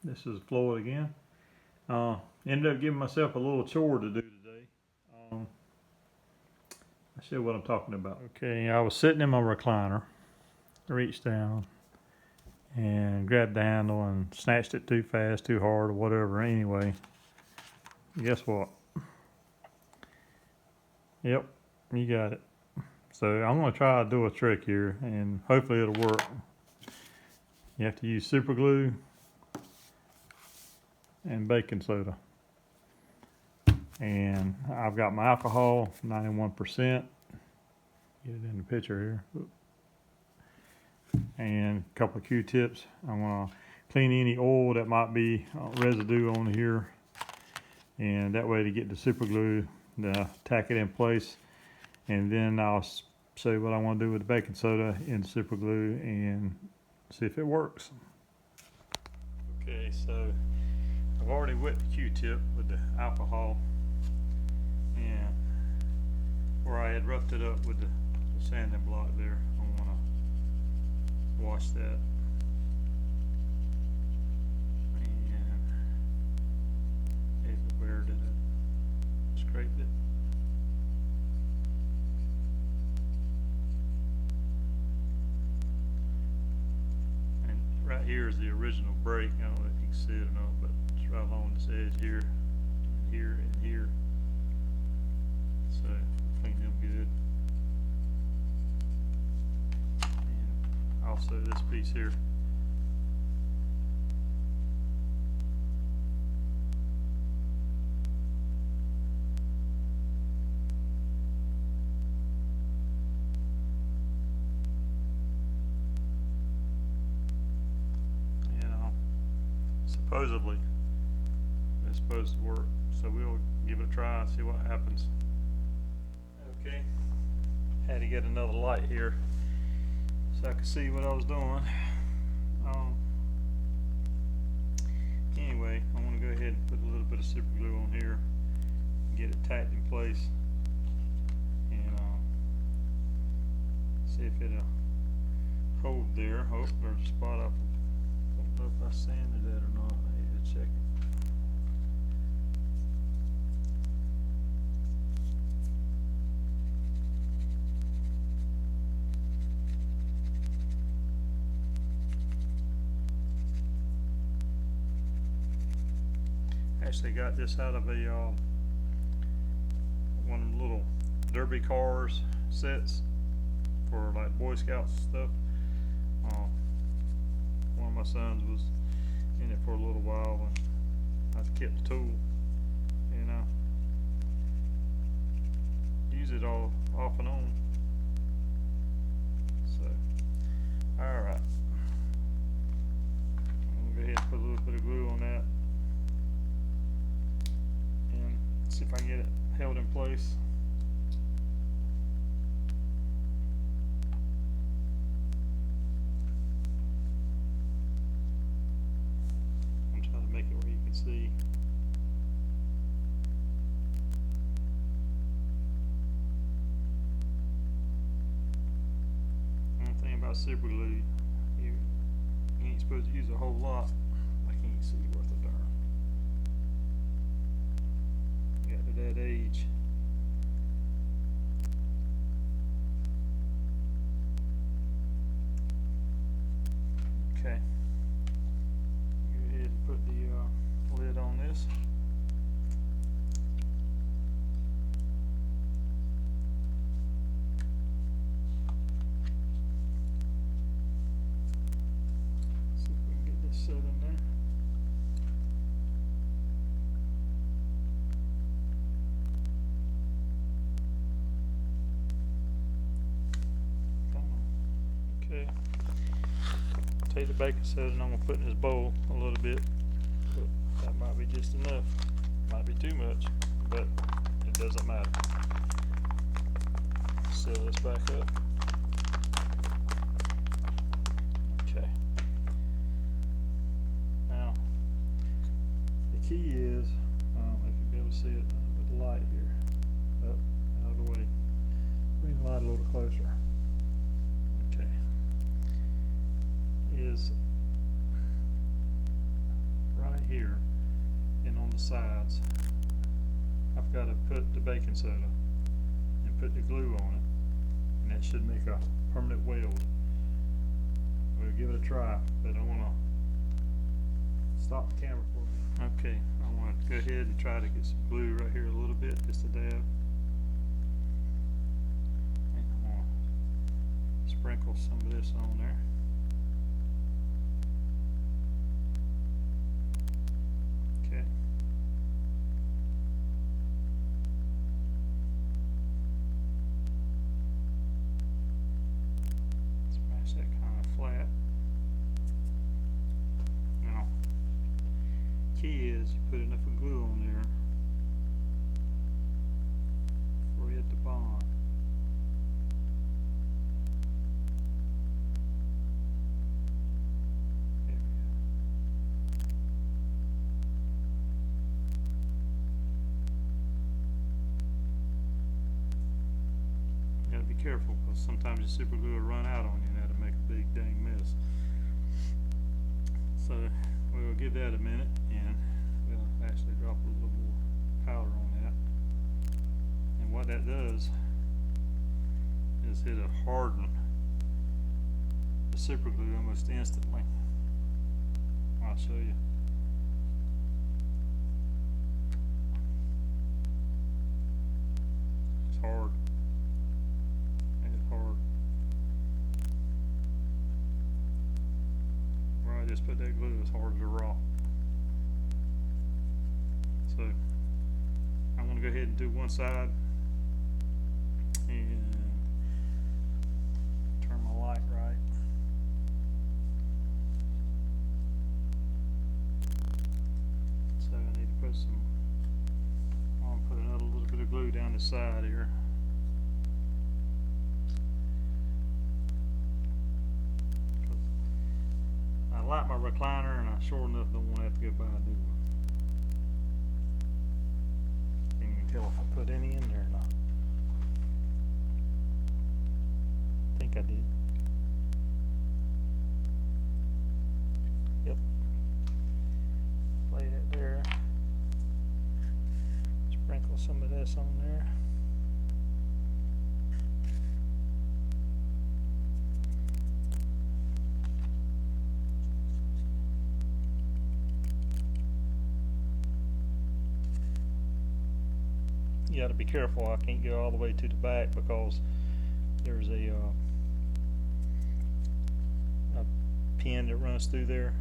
This is Floyd again. Ended up giving myself a little chore to do today. I'll show you what I'm talking about. Okay, I was sitting in my recliner, reached down and grabbed the handle and snatched it too fast, too hard, or whatever. Anyway, guess what? Yep, you got it. So I'm going to try to do a trick here, and hopefully it'll work. You have to use super glue and baking soda. And I've got my alcohol, 91%. Get it in the picture here. And a couple of Q-tips. I'm going to clean any oil that might be residue on here. And that way to get the super glue, tack it in place. And then I'll show you what I want to do with the baking soda in super glue and see if it works. Okay, so I've already wet the Q-tip with the alcohol, and where I had roughed it up with the sanding block there, I want to wash that. And where did I scrape it? And right here is the original break. I don't know if you can see it or not, but it's right along this edge here, here, and here. So clean them good. And also this piece here. Supposedly it's supposed to work, so we'll give it a try and see what happens. Okay, had to get another light here so I could see what I was doing. Anyway, I want to go ahead and put a little bit of super glue on here and get it tacked in place, and see if it'll hold there. Oh, there's a spot I don't know if I sanded that or not. I need to check it. Actually got this out of a one of the little derby cars sets for like Boy Scouts and stuff. One of my sons was in it for a little while, and I kept the tool, and use it all off and on. So, all right, I'm gonna go ahead and put a little bit of glue on that, and see if I can get it held in place. Make it where you can see. One thing about super glue, you ain't supposed to use a whole lot. I can't see worth a darn. Got to that age. Okay. Put the lid on this. See if we can get this set in there. Come on. Okay. Take the baking soda and I'm going to put in this bowl a little bit. But that might be just enough. Might be too much, but it doesn't matter. Seal this back up. Okay. Now, the key is, if you'll be able to see it with the light here, up, out of the way. Bring the light a little closer. Okay. Is sides. I've got to put the baking soda and put the glue on it, and that should make a permanent weld. We'll give it a try, but I want to stop the camera for a minute. Okay, I want to go ahead and try to get some glue right here a little bit, just a dab. And I'm going to sprinkle some of this on there. Okay. Smash that kind of flat. Now, key is you put enough of glue on there before you hit the bond. There we go. You gotta be careful, because sometimes your super glue will run out on you and that'll make a big dang mess. So we'll give that a minute, and we'll actually drop a little more powder on that. And what that does is it'll harden the super glue almost instantly. I'll show you. It's hard. It's hard. Where I just put that glue, it's hard as a rock. So I'm going to go ahead and do one side and turn my light right. So I need to put some, I'll put another little bit of glue down the side here. I like my recliner, and I sure enough don't want to have to go buy a new one. Can't even tell if I put any in there or not. I think I did. Yep. Lay that there. Sprinkle some of this on there. You got to be careful. I can't go all the way to the back because there's a pin that runs through there,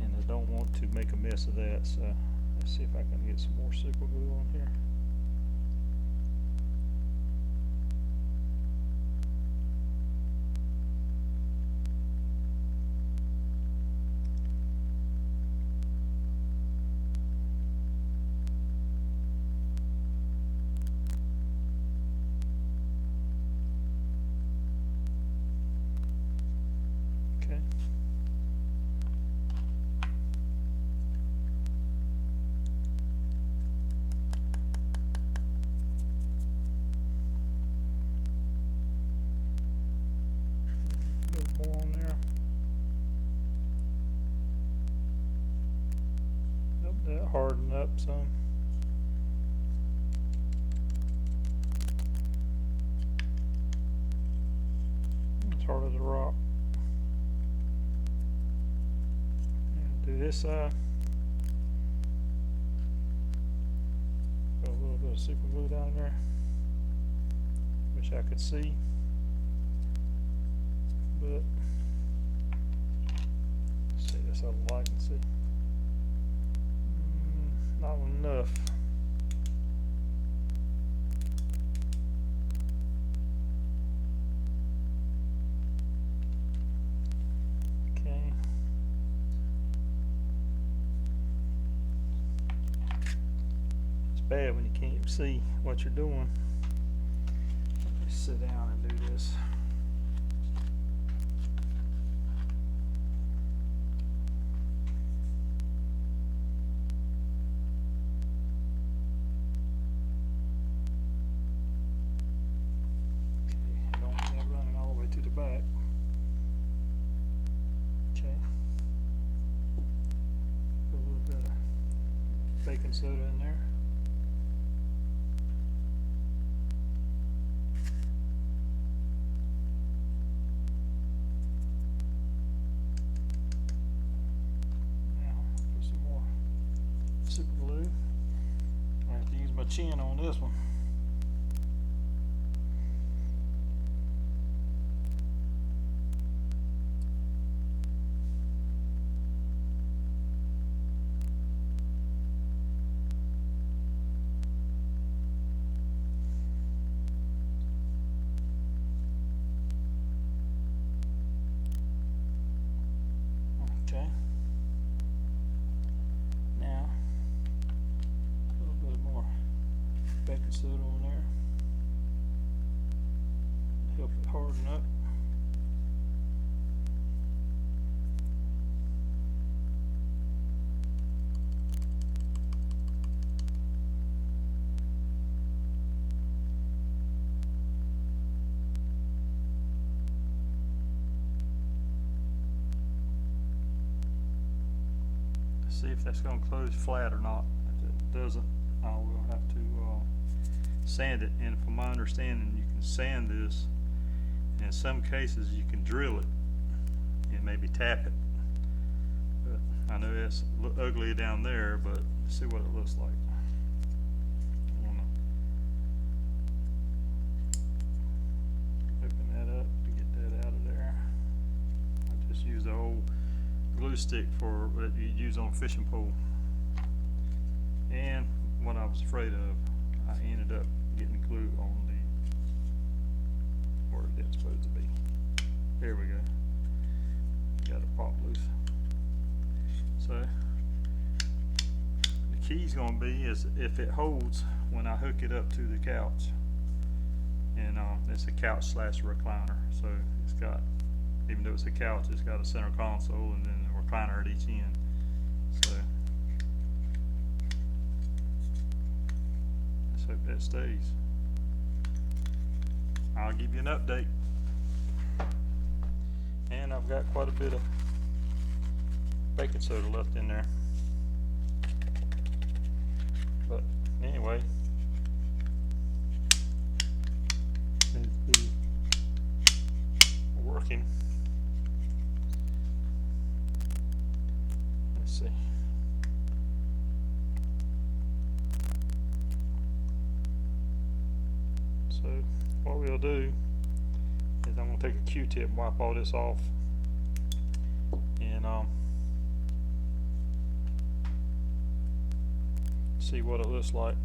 and I don't want to make a mess of that. So let's see if I can get some more super glue on here. Okay. A little more on there. Nope, that hardened up some. It's hard as a rock. Do this side. Got a little bit of super glue down there. Wish I could see, but let's see this out of light and see. Not enough. Okay. Bad when you can't see what you're doing. Let me sit down and do this. Okay, I don't want that running all the way to the back. Okay. Put a little bit of soda in there. Now put some more super glue. I have to use my chin on this one. Okay. Now, a little bit more baking soda on there. Help it harden up. See if that's going to close flat or not. If it doesn't, I will have to sand it. And from my understanding, you can sand this. In some cases, you can drill it and maybe tap it. But I know it's ugly down there, but let's see what it looks like. I want to open that up to get that out of there. I just use the old glue stick for what you use on a fishing pole, and what I was afraid of, I ended up getting glue on the where it's supposed to be. There we go. Got it pop loose. So the key's going to be is if it holds when I hook it up to the couch, and it's a couch slash recliner, so it's got, even though it's a couch, it's got a center console and then a recliner at each end. So let's hope that stays. I'll give you an update. And I've got quite a bit of baking soda left in there. But anyway, seems to be working. Let's see. So what we'll do is I'm going to take a Q-tip and wipe all this off, and see what it looks like.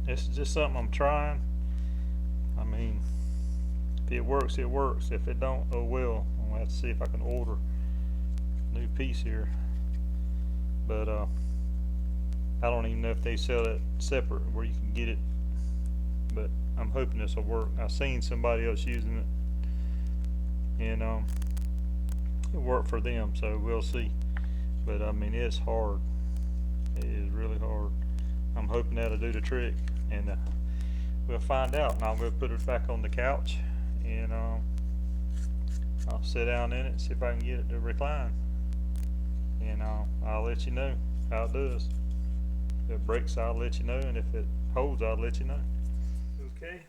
This is just something I'm trying. I mean, if it works, it works. If it don't, oh well. I'm gonna have to see if I can order a new piece here. But I don't even know if they sell it separate where you can get it. But I'm hoping this will work. I've seen somebody else using it, and it worked for them. So we'll see. But I mean, it's hard. It is really hard. I'm hoping that'll do the trick, and we'll find out. And I'm going to put it back on the couch, and I'll sit down in it and see if I can get it to recline, and I'll let you know how it does. If it breaks, I'll let you know, and if it holds, I'll let you know. Okay,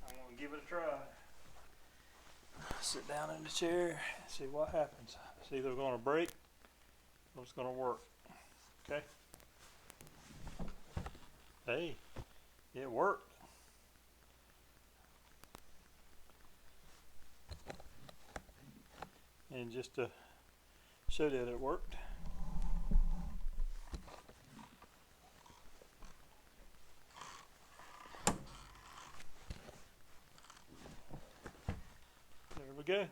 I'm going to give it a try. Sit down in the chair and see what happens. It's either going to break or it's going to work. Okay. Hey, it worked. And just to show that it worked, there we go.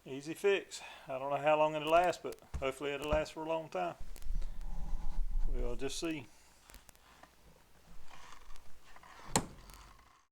Easy fix. I don't know how long it'll last, but hopefully it'll last for a long time. We'll just see.